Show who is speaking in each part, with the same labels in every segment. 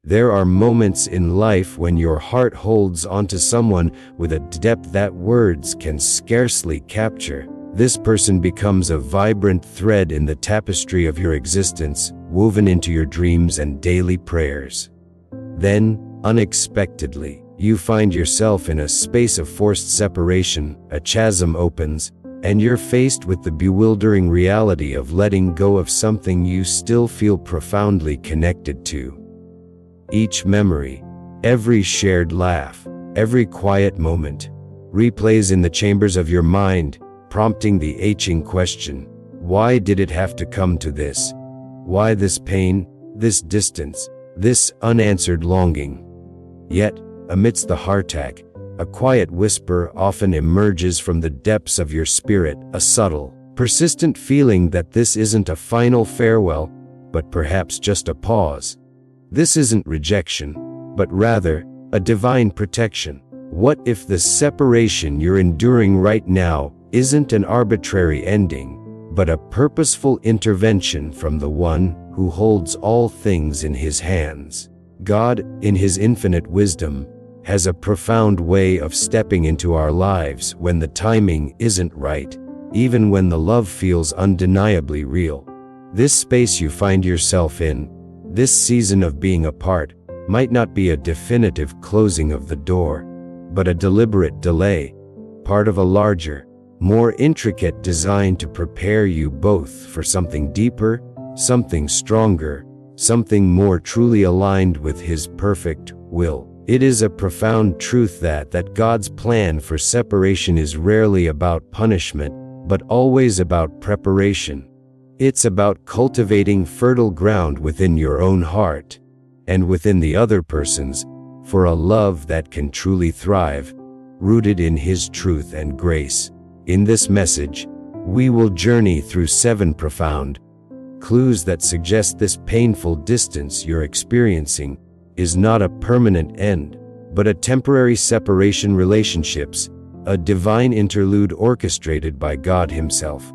Speaker 1: There are moments in life when your heart holds onto someone with a depth that words can scarcely capture. This person becomes a vibrant thread in the tapestry of your existence, woven into your dreams and daily prayers. Then, unexpectedly, you find yourself in a space of forced separation, a chasm opens, and you're faced with the bewildering reality of letting go of something you still feel profoundly connected to. Each memory, every shared laugh, every quiet moment, replays in the chambers of your mind, prompting the aching question, why did it have to come to this? Why this pain, this distance, this unanswered longing? Yet, amidst the heartache, a quiet whisper often emerges from the depths of your spirit, a subtle, persistent feeling that this isn't a final farewell, but perhaps just a pause. This isn't rejection, but rather, a divine protection. What if the separation you're enduring right now isn't an arbitrary ending, but a purposeful intervention from the one who holds all things in his hands? God, in his infinite wisdom, has a profound way of stepping into our lives when the timing isn't right, even when the love feels undeniably real. This space you find yourself in, this season of being apart, might not be a definitive closing of the door, but a deliberate delay, part of a larger, more intricate design to prepare you both for something deeper, something stronger, something more truly aligned with His perfect will. It is a profound truth that God's plan for separation is rarely about punishment, but always about preparation. It's about cultivating fertile ground within your own heart, and within the other person's, for a love that can truly thrive, rooted in His truth and grace. In this message, we will journey through 7 profound clues that suggest this painful distance you're experiencing is not a permanent end, but a temporary separation. Relationships, a divine interlude orchestrated by God Himself.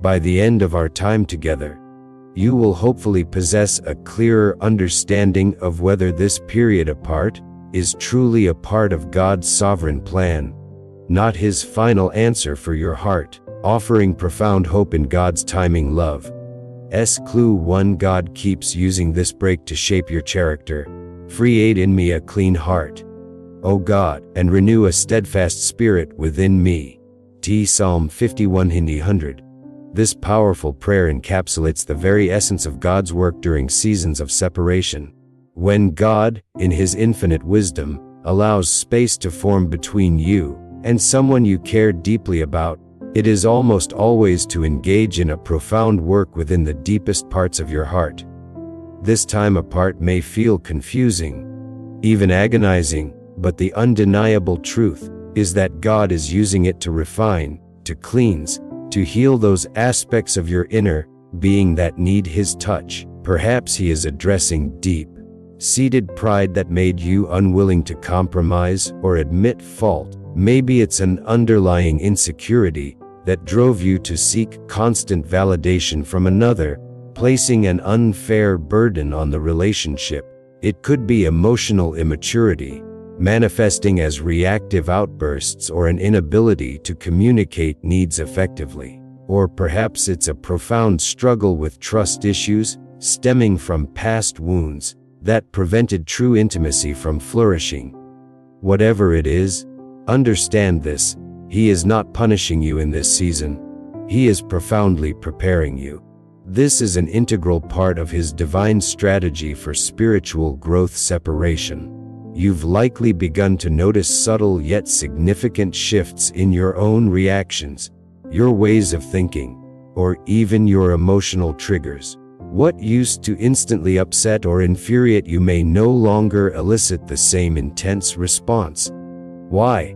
Speaker 1: By the end of our time together, you will hopefully possess a clearer understanding of whether this period apart is truly a part of God's sovereign plan, not His final answer for your heart, offering profound hope in God's timing love. Clue 1. God keeps using this break to shape your character. Create in me a clean heart, O God, and renew a steadfast spirit within me. Psalm 51 Hindi 100. This powerful prayer encapsulates the very essence of God's work during seasons of separation. When God, in His infinite wisdom, allows space to form between you and someone you care deeply about, it is almost always to engage in a profound work within the deepest parts of your heart. This time apart may feel confusing, even agonizing, but the undeniable truth is that God is using it to refine, to cleanse, to heal those aspects of your inner being that need His touch. Perhaps He is addressing deep-seated pride that made you unwilling to compromise or admit fault. Maybe it's an underlying insecurity that drove you to seek constant validation from another, placing an unfair burden on the relationship. It could be emotional immaturity, manifesting as reactive outbursts or an inability to communicate needs effectively. Or perhaps it's a profound struggle with trust issues, stemming from past wounds that prevented true intimacy from flourishing. Whatever it is, understand this: He is not punishing you in this season. He is profoundly preparing you. This is an integral part of His divine strategy for spiritual growth. Separation. You've likely begun to notice subtle yet significant shifts in your own reactions, your ways of thinking, or even your emotional triggers. What used to instantly upset or infuriate you may no longer elicit the same intense response. Why?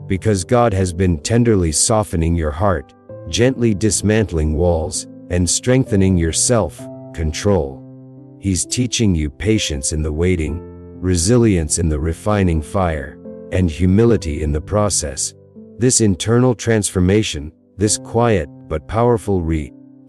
Speaker 1: Because God has been tenderly softening your heart, gently dismantling walls, and strengthening your self-control. He's teaching you patience in the waiting, resilience in the refining fire, and humility in the process. This internal transformation, this quiet but powerful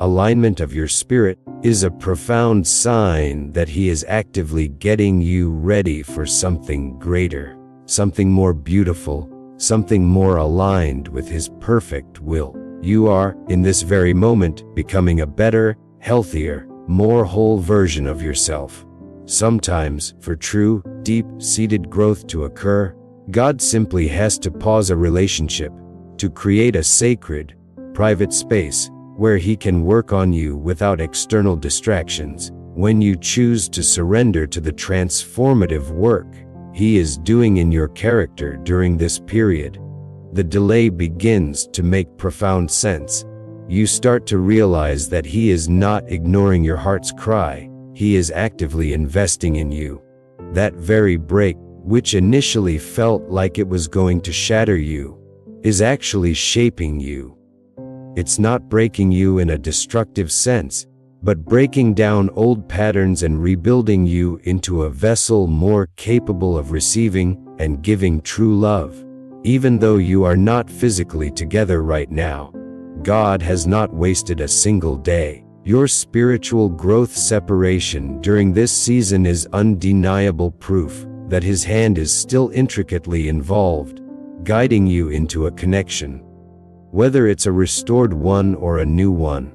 Speaker 1: alignment of your spirit, is a profound sign that He is actively getting you ready for something greater, something more beautiful, something more aligned with His perfect will. You are, in this very moment, becoming a better, healthier, more whole version of yourself. Sometimes, for true, deep-seated growth to occur, God simply has to pause a relationship to create a sacred, private space where He can work on you without external distractions. When you choose to surrender to the transformative work He is doing in your character during this period, the delay begins to make profound sense. You start to realize that He is not ignoring your heart's cry. He is actively investing in you. That very break, which initially felt like it was going to shatter you, is actually shaping you. It's not breaking you in a destructive sense, but breaking down old patterns and rebuilding you into a vessel more capable of receiving and giving true love. Even though you are not physically together right now, God has not wasted a single day. Your spiritual growth separation during this season is undeniable proof that His hand is still intricately involved, guiding you into a connection. Whether it's a restored one or a new one,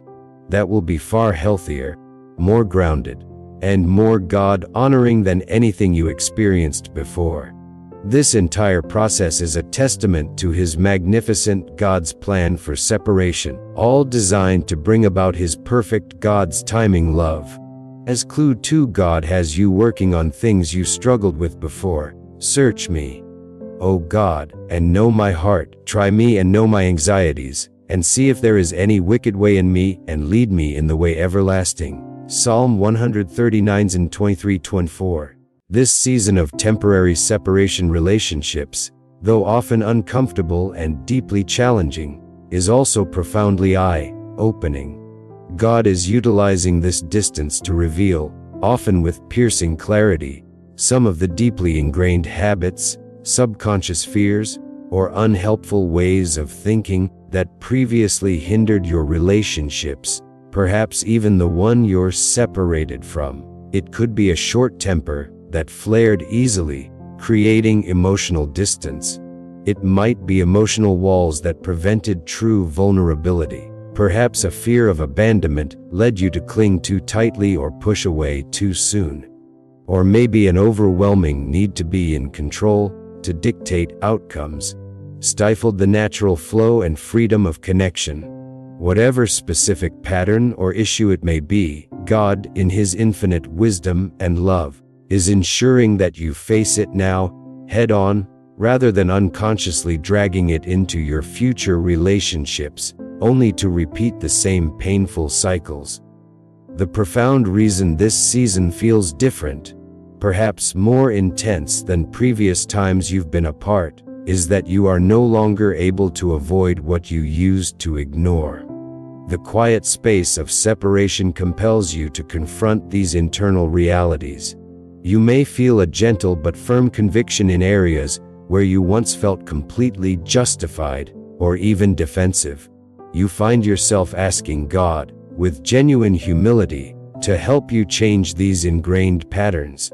Speaker 1: that will be far healthier, more grounded, and more God-honoring than anything you experienced before. This entire process is a testament to His magnificent God's plan for separation, all designed to bring about His perfect God's timing love. As clue 2, God has you working on things you struggled with before. Search me, O God, and know my heart. Try me and know my anxieties, and see if there is any wicked way in me, and lead me in the way everlasting. Psalm 139:23-24. This season of temporary separation relationships, though often uncomfortable and deeply challenging, is also profoundly eye-opening. God is utilizing this distance to reveal, often with piercing clarity, some of the deeply ingrained habits, subconscious fears, or unhelpful ways of thinking that previously hindered your relationships, perhaps even the one you're separated from. It could be a short temper that flared easily, creating emotional distance. It might be emotional walls that prevented true vulnerability. Perhaps a fear of abandonment led you to cling too tightly or push away too soon. Or maybe an overwhelming need to be in control, to dictate outcomes, stifled the natural flow and freedom of connection. Whatever specific pattern or issue it may be, God, in His infinite wisdom and love, is ensuring that you face it now, head on, rather than unconsciously dragging it into your future relationships, only to repeat the same painful cycles. The profound reason this season feels different, perhaps more intense than previous times you've been apart, is that you are no longer able to avoid what you used to ignore. The quiet space of separation compels you to confront these internal realities. You may feel a gentle but firm conviction in areas where you once felt completely justified or even defensive. You find yourself asking God, with genuine humility, to help you change these ingrained patterns.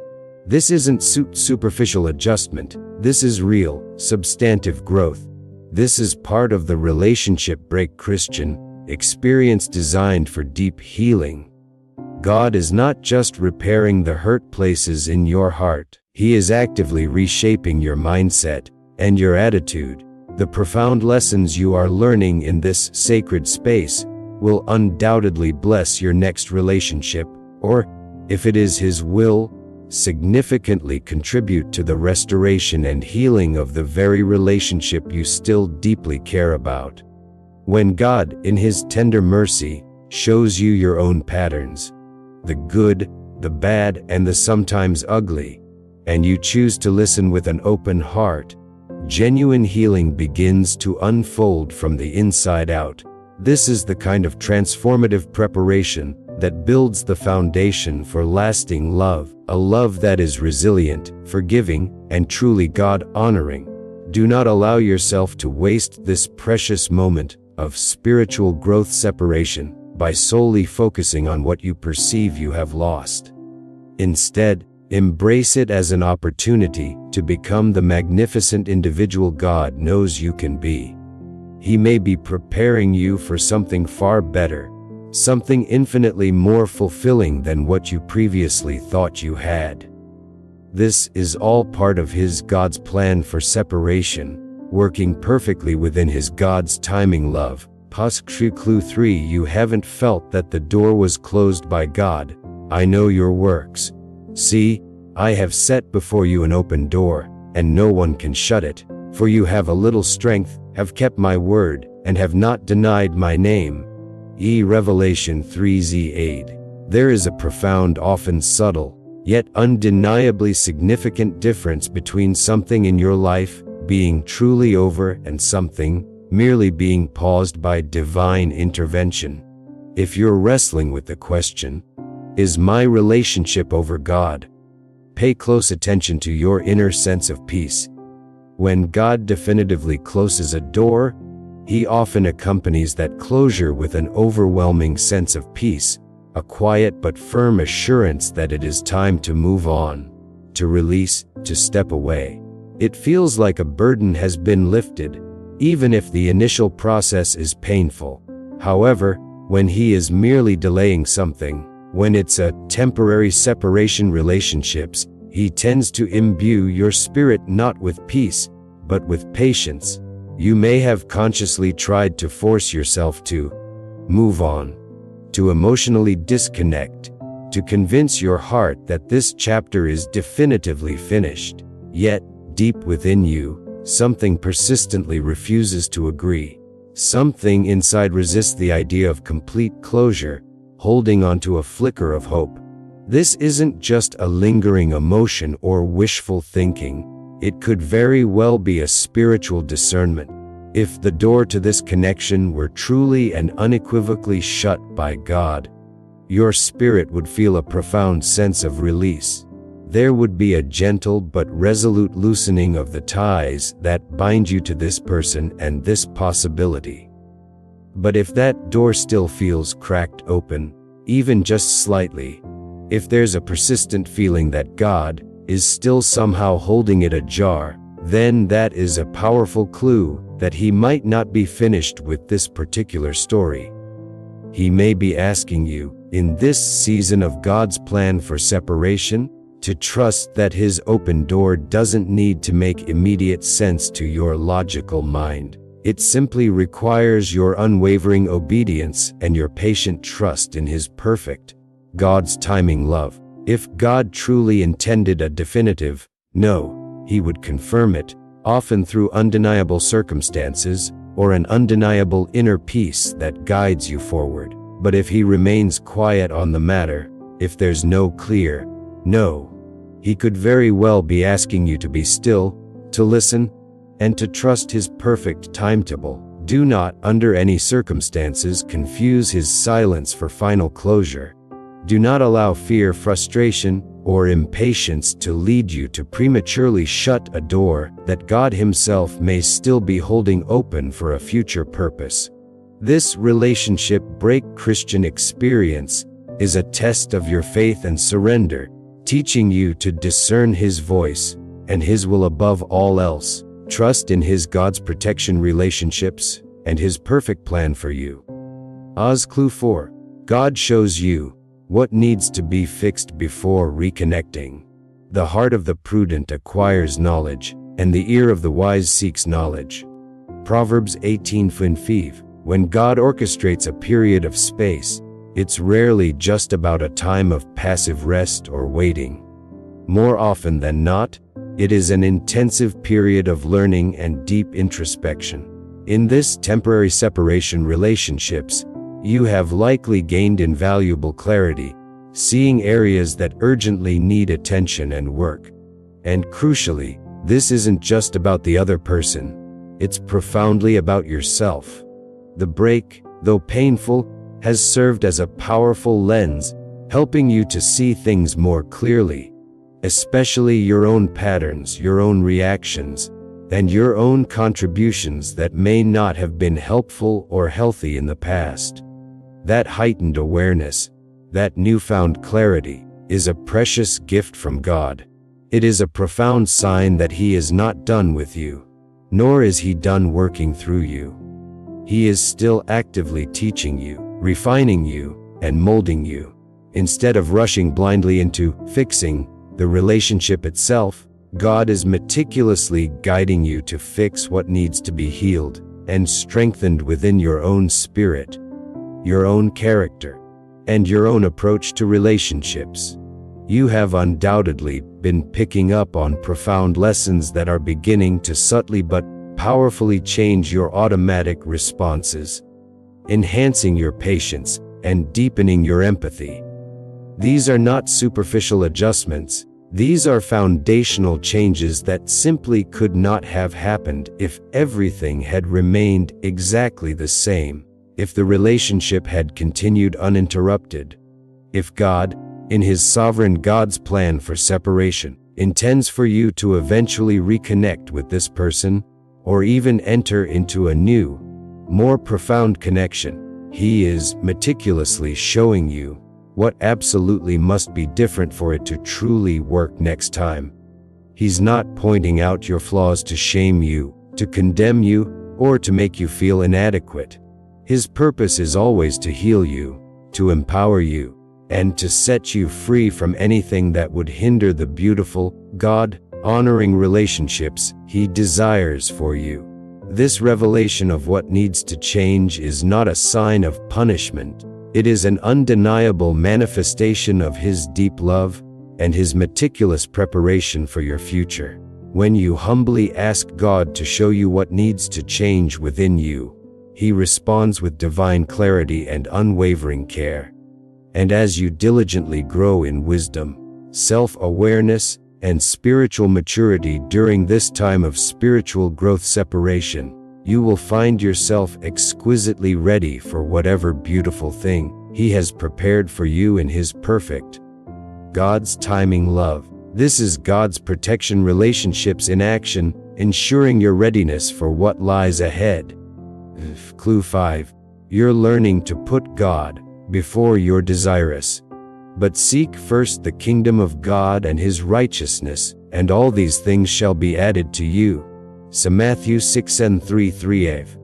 Speaker 1: This isn't superficial adjustment. This is real, substantive growth. This is part of the relationship break Christian experience designed for deep healing. God is not just repairing the hurt places in your heart. He is actively reshaping your mindset and your attitude. The profound lessons you are learning in this sacred space will undoubtedly bless your next relationship, or, if it is His will, significantly contribute to the restoration and healing of the very relationship you still deeply care about. When God, in His tender mercy, shows you your own patterns, the good, the bad, and the sometimes ugly, and you choose to listen with an open heart, genuine healing begins to unfold from the inside out. This is the kind of transformative preparation that builds the foundation for lasting love, a love that is resilient, forgiving, and truly God-honoring. Do not allow yourself to waste this precious moment of spiritual growth separation. by solely focusing on what you perceive you have lost. Instead, embrace it as an opportunity to become the magnificent individual God knows you can be. He may be preparing you for something far better, something infinitely more fulfilling than what you previously thought you had. This is all part of God's plan for separation, working perfectly within God's timing love. Clue 3. You haven't felt that the door was closed by God. I know your works. See, I have set before you an open door, and no one can shut it. For you have a little strength, have kept my word, and have not denied my name. Revelation 3:8. There is a profound, often subtle, yet undeniably significant difference between something in your life being truly over and something merely being paused by divine intervention. If you're wrestling with the question, is my relationship over God? Pay close attention to your inner sense of peace. When God definitively closes a door, He often accompanies that closure with an overwhelming sense of peace, a quiet but firm assurance that it is time to move on, to release, to step away. It feels like a burden has been lifted, even if the initial process is painful. However, when He is merely delaying something, when it's a temporary separation relationships, He tends to imbue your spirit not with peace, but with patience. You may have consciously tried to force yourself to move on, to emotionally disconnect, to convince your heart that this chapter is definitively finished. Yet, deep within you, something persistently refuses to agree. Something inside resists the idea of complete closure, holding on to a flicker of hope. This isn't just a lingering emotion or wishful thinking. It could very well be a spiritual discernment. If the door to this connection were truly and unequivocally shut by God, your spirit would feel a profound sense of release. There would be a gentle but resolute loosening of the ties that bind you to this person and this possibility. But if that door still feels cracked open, even just slightly, if there's a persistent feeling that God is still somehow holding it ajar, then that is a powerful clue that He might not be finished with this particular story. He may be asking you, in this season of God's plan for separation, to trust that His open door doesn't need to make immediate sense to your logical mind. It simply requires your unwavering obedience and your patient trust in His perfect, God's timing love. If God truly intended a definitive no, He would confirm it, often through undeniable circumstances or an undeniable inner peace that guides you forward. But if He remains quiet on the matter, if there's no clear no, He could very well be asking you to be still, to listen, and to trust His perfect timetable. Do not, under any circumstances, confuse His silence for final closure. Do not allow fear, frustration, or impatience to lead you to prematurely shut a door that God Himself may still be holding open for a future purpose. This relationship break Christian experience is a test of your faith and surrender, teaching you to discern His voice and His will above all else. Trust in God's protection relationships and His perfect plan for you. Clue 4. God shows you what needs to be fixed before reconnecting. The heart of the prudent acquires knowledge, and the ear of the wise seeks knowledge. Proverbs 18:5. When God orchestrates a period of space, it's rarely just about a time of passive rest or waiting. More often than not, it is an intensive period of learning and deep introspection. In this temporary separation relationships, you have likely gained invaluable clarity, seeing areas that urgently need attention and work. And crucially, this isn't just about the other person, it's profoundly about yourself. The break, though painful, has served as a powerful lens, helping you to see things more clearly, especially your own patterns, your own reactions, and your own contributions that may not have been helpful or healthy in the past. That heightened awareness, that newfound clarity, is a precious gift from God. It is a profound sign that He is not done with you, nor is He done working through you. He is still actively teaching you, refining you, and molding you. Instead of rushing blindly into fixing the relationship itself, God is meticulously guiding you to fix what needs to be healed and strengthened within your own spirit, your own character, and your own approach to relationships. You have undoubtedly been picking up on profound lessons that are beginning to subtly but powerfully change your automatic responses, enhancing your patience and deepening your empathy. These are not superficial adjustments. These are foundational changes that simply could not have happened if everything had remained exactly the same, if the relationship had continued uninterrupted. If God, in His sovereign God's plan for separation, intends for you to eventually reconnect with this person, or even enter into a new, more profound connection, He is meticulously showing you what absolutely must be different for it to truly work next time. He's not pointing out your flaws to shame you, to condemn you, or to make you feel inadequate. His purpose is always to heal you, to empower you, and to set you free from anything that would hinder the beautiful, God-honoring relationships He desires for you. This revelation of what needs to change is not a sign of punishment. It is an undeniable manifestation of His deep love and His meticulous preparation for your future. When you humbly ask God to show you what needs to change within you, He responds with divine clarity and unwavering care. And as you diligently grow in wisdom, self-awareness, and spiritual maturity during this time of spiritual growth separation, you will find yourself exquisitely ready for whatever beautiful thing He has prepared for you in His perfect, God's timing love. This is God's protection relationships in action, ensuring your readiness for what lies ahead. Clue 5. You're learning to put God before you're desirous. But seek first the kingdom of God and His righteousness, and all these things shall be added to you. So Matthew 6:3.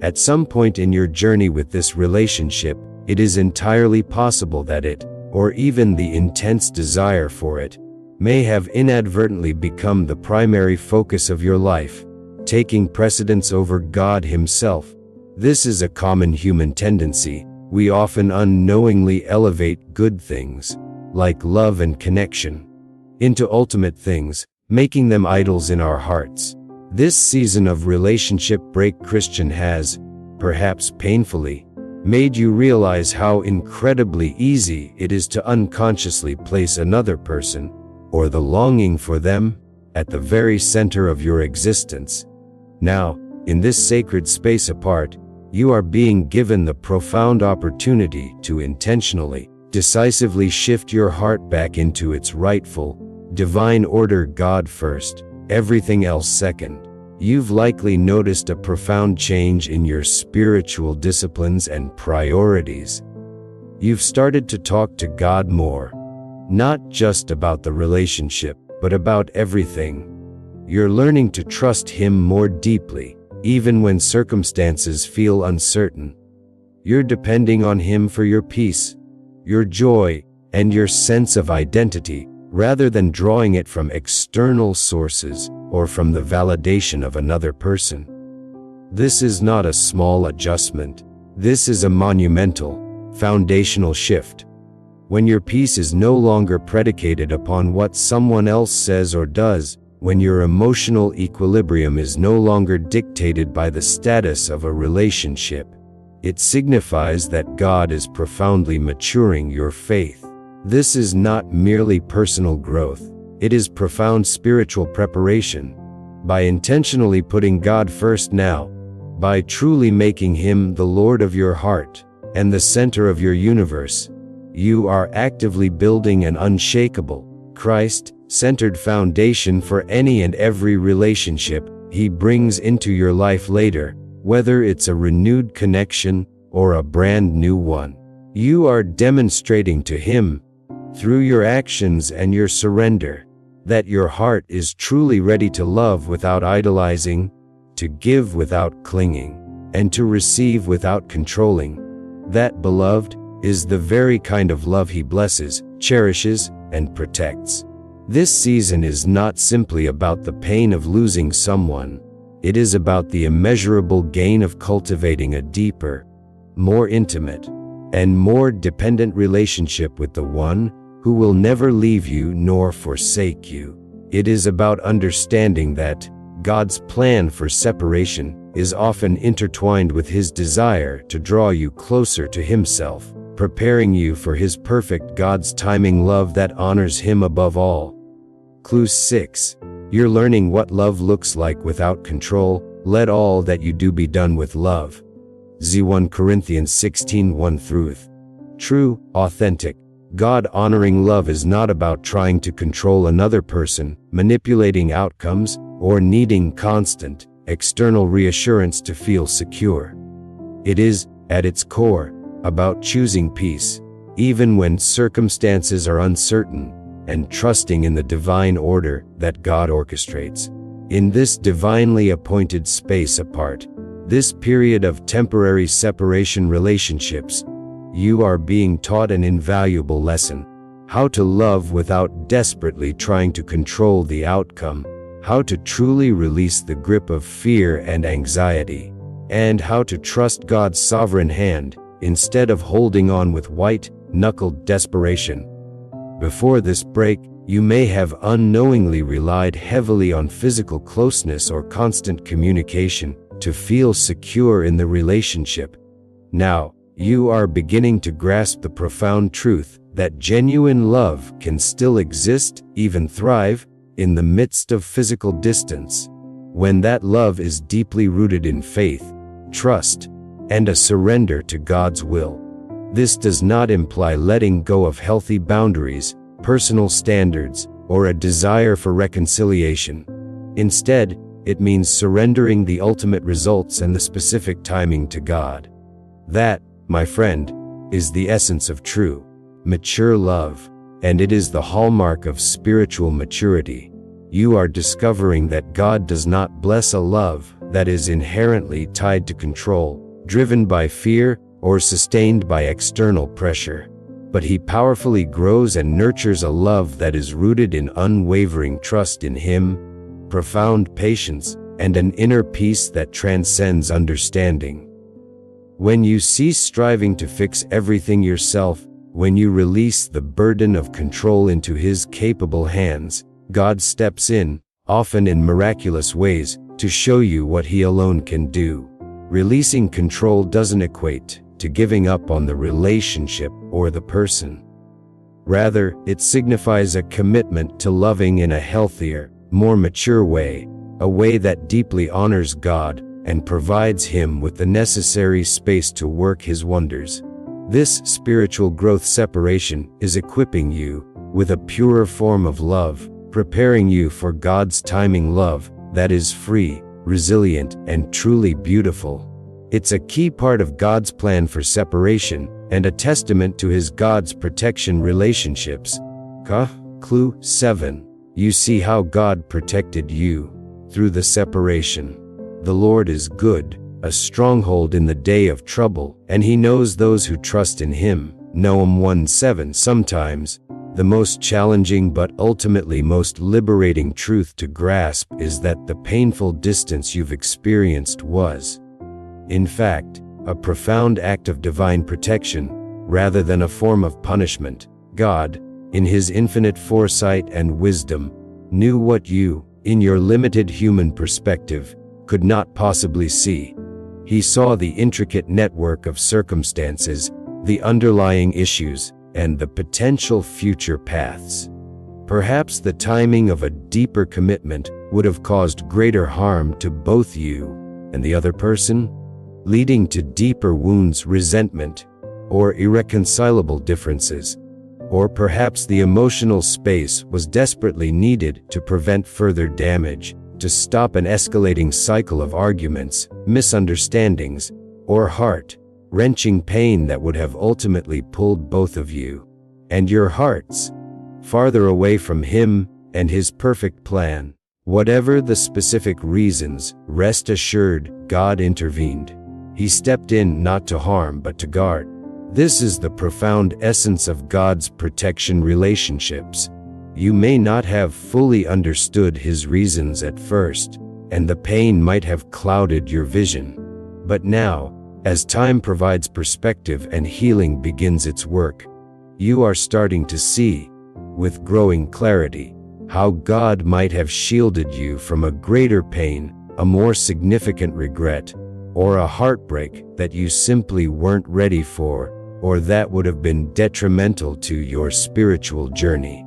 Speaker 1: At some point in your journey with this relationship, it is entirely possible that it, or even the intense desire for it, may have inadvertently become the primary focus of your life, taking precedence over God Himself. This is a common human tendency. We often unknowingly elevate good things, like love and connection, into ultimate things, making them idols in our hearts. This season of relationship break Christian has, perhaps painfully, made you realize how incredibly easy it is to unconsciously place another person, or the longing for them, at the very center of your existence. Now, in this sacred space apart, you are being given the profound opportunity to intentionally, decisively shift your heart back into its rightful, divine order: God first, everything else second. You've likely noticed a profound change in your spiritual disciplines and priorities. You've started to talk to God more, not just about the relationship, but about everything. You're learning to trust Him more deeply, even when circumstances feel uncertain. You're depending on Him for your peace, your joy, and your sense of identity, rather than drawing it from external sources or from the validation of another person. This is not a small adjustment. This is a monumental, foundational shift. When your peace is no longer predicated upon what someone else says or does, when your emotional equilibrium is no longer dictated by the status of a relationship, it signifies that God is profoundly maturing your faith. This is not merely personal growth. It is profound spiritual preparation. By intentionally putting God first now, by truly making Him the Lord of your heart and the center of your universe, you are actively building an unshakable, Christ-centered foundation for any and every relationship He brings into your life later, whether it's a renewed connection or a brand new one. You are demonstrating to him, through your actions and your surrender, that your heart is truly ready to love without idolizing, to give without clinging, and to receive without controlling. That, beloved, is the very kind of love he blesses, cherishes, and protects. This season is not simply about the pain of losing someone. It is about the immeasurable gain of cultivating a deeper, more intimate, and more dependent relationship with the one who will never leave you nor forsake you. It is about understanding that God's plan for separation is often intertwined with his desire to draw you closer to himself, preparing you for his perfect God's timing love that honors him above all. Clue 6. You're learning what love looks like without control. Let all that you do be done with love. 1 Corinthians 16:1-3. True, authentic, God-honoring love is not about trying to control another person, manipulating outcomes, or needing constant, external reassurance to feel secure. It is, at its core, about choosing peace, even when circumstances are uncertain, and trusting in the divine order that God orchestrates. In this divinely appointed space apart, this period of temporary separation relationships, you are being taught an invaluable lesson: how to love without desperately trying to control the outcome, how to truly release the grip of fear and anxiety, and how to trust God's sovereign hand instead of holding on with white-knuckled desperation. Before this break, you may have unknowingly relied heavily on physical closeness or constant communication to feel secure in the relationship. Now, you are beginning to grasp the profound truth that genuine love can still exist, even thrive, in the midst of physical distance, when that love is deeply rooted in faith, trust, and a surrender to God's will. This does not imply letting go of healthy boundaries, personal standards, or a desire for reconciliation. Instead, it means surrendering the ultimate results and the specific timing to God. That, my friend, is the essence of true, mature love, and it is the hallmark of spiritual maturity. You are discovering that God does not bless a love that is inherently tied to control, driven by fear, or sustained by external pressure, but he powerfully grows and nurtures a love that is rooted in unwavering trust in him, profound patience, and an inner peace that transcends understanding. When you cease striving to fix everything yourself, when you release the burden of control into his capable hands, God steps in, often in miraculous ways, to show you what he alone can do. Releasing control doesn't equate to giving up on the relationship or the person. Rather, it signifies a commitment to loving in a healthier, more mature way, a way that deeply honors God and provides him with the necessary space to work his wonders. This spiritual growth separation is equipping you with a purer form of love, preparing you for God's timing love that is free, resilient, and truly beautiful. It's a key part of God's plan for separation and a testament to his God's protection relationships. Clue 7. You see how God protected you through the separation. The Lord is good, a stronghold in the day of trouble, and he knows those who trust in him. Nahum 1:7. Sometimes, the most challenging but ultimately most liberating truth to grasp is that the painful distance you've experienced was, in fact, a profound act of divine protection, rather than a form of punishment. God, in his infinite foresight and wisdom, knew what you, in your limited human perspective, could not possibly see. He saw the intricate network of circumstances, the underlying issues, and the potential future paths. Perhaps the timing of a deeper commitment would have caused greater harm to both you and the other person, leading to deeper wounds, resentment, or irreconcilable differences. Or perhaps the emotional space was desperately needed to prevent further damage, to stop an escalating cycle of arguments, misunderstandings, or wrenching pain that would have ultimately pulled both of you and your hearts farther away from Him and His perfect plan. Whatever the specific reasons, rest assured, God intervened. He stepped in not to harm but to guard. This is the profound essence of God's protection relationships. You may not have fully understood His reasons at first, and the pain might have clouded your vision. But now, as time provides perspective and healing begins its work, you are starting to see, with growing clarity, how God might have shielded you from a greater pain, a more significant regret, or a heartbreak that you simply weren't ready for, or that would have been detrimental to your spiritual journey.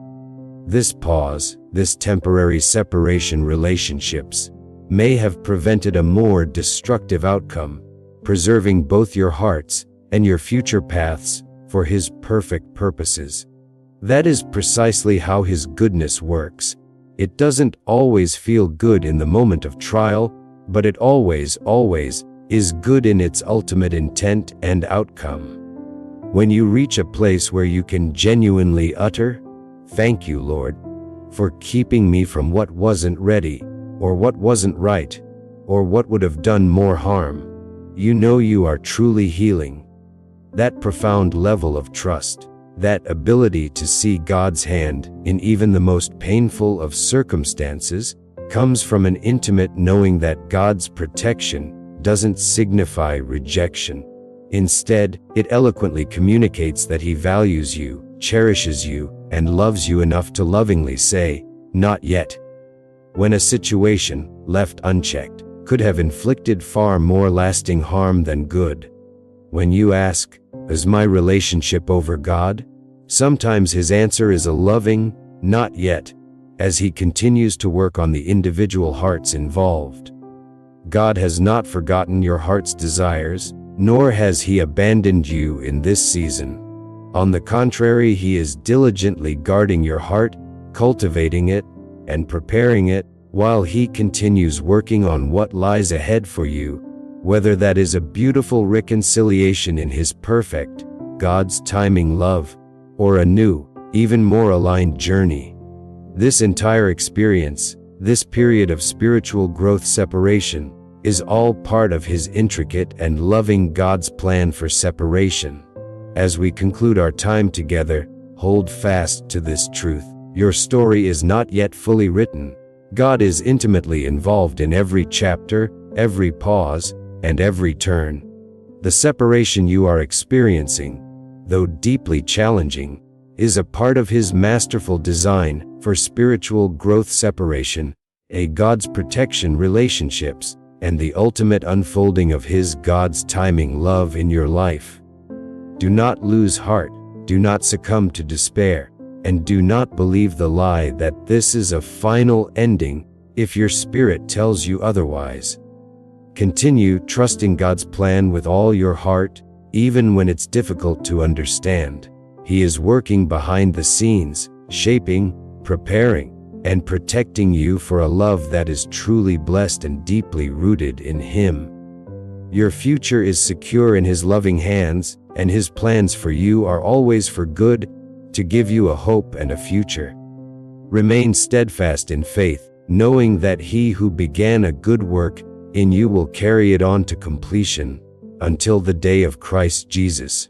Speaker 1: This pause, this temporary separation relationships, may have prevented a more destructive outcome, preserving both your hearts and your future paths for His perfect purposes. That is precisely how His goodness works. It doesn't always feel good in the moment of trial, but it always is good in its ultimate intent and outcome. When you reach a place where you can genuinely utter, "Thank you, Lord, for keeping me from what wasn't ready, or what wasn't right, or what would have done more harm," you know you are truly healing. That profound level of trust, that ability to see God's hand in even the most painful of circumstances, comes from an intimate knowing that God's protection doesn't signify rejection. Instead, it eloquently communicates that He values you, cherishes you, and loves you enough to lovingly say, "Not yet." When a situation, left unchecked, could have inflicted far more lasting harm than good. When you ask, "Is my relationship over God?" sometimes His answer is a loving, "Not yet," as He continues to work on the individual hearts involved. God has not forgotten your heart's desires, nor has He abandoned you in this season. On the contrary, He is diligently guarding your heart, cultivating it, and preparing it, while He continues working on what lies ahead for you, whether that is a beautiful reconciliation in His perfect, God's timing love, or a new, even more aligned journey. This entire experience, this period of spiritual growth separation, is all part of His intricate and loving God's plan for separation. As we conclude our time together, hold fast to this truth. Your story is not yet fully written. God is intimately involved in every chapter, every pause, and every turn. The separation you are experiencing, though deeply challenging, is a part of His masterful design for spiritual growth separation, a God's protection relationships, and the ultimate unfolding of His God's timing love in your life. Do not lose heart, do not succumb to despair, and do not believe the lie that this is a final ending if your spirit tells you otherwise. Continue trusting God's plan with all your heart, even when it's difficult to understand. He is working behind the scenes, shaping, preparing, and protecting you for a love that is truly blessed and deeply rooted in Him. Your future is secure in His loving hands, and His plans for you are always for good, to give you a hope and a future. Remain steadfast in faith, knowing that He who began a good work in you will carry it on to completion, until the day of Christ Jesus.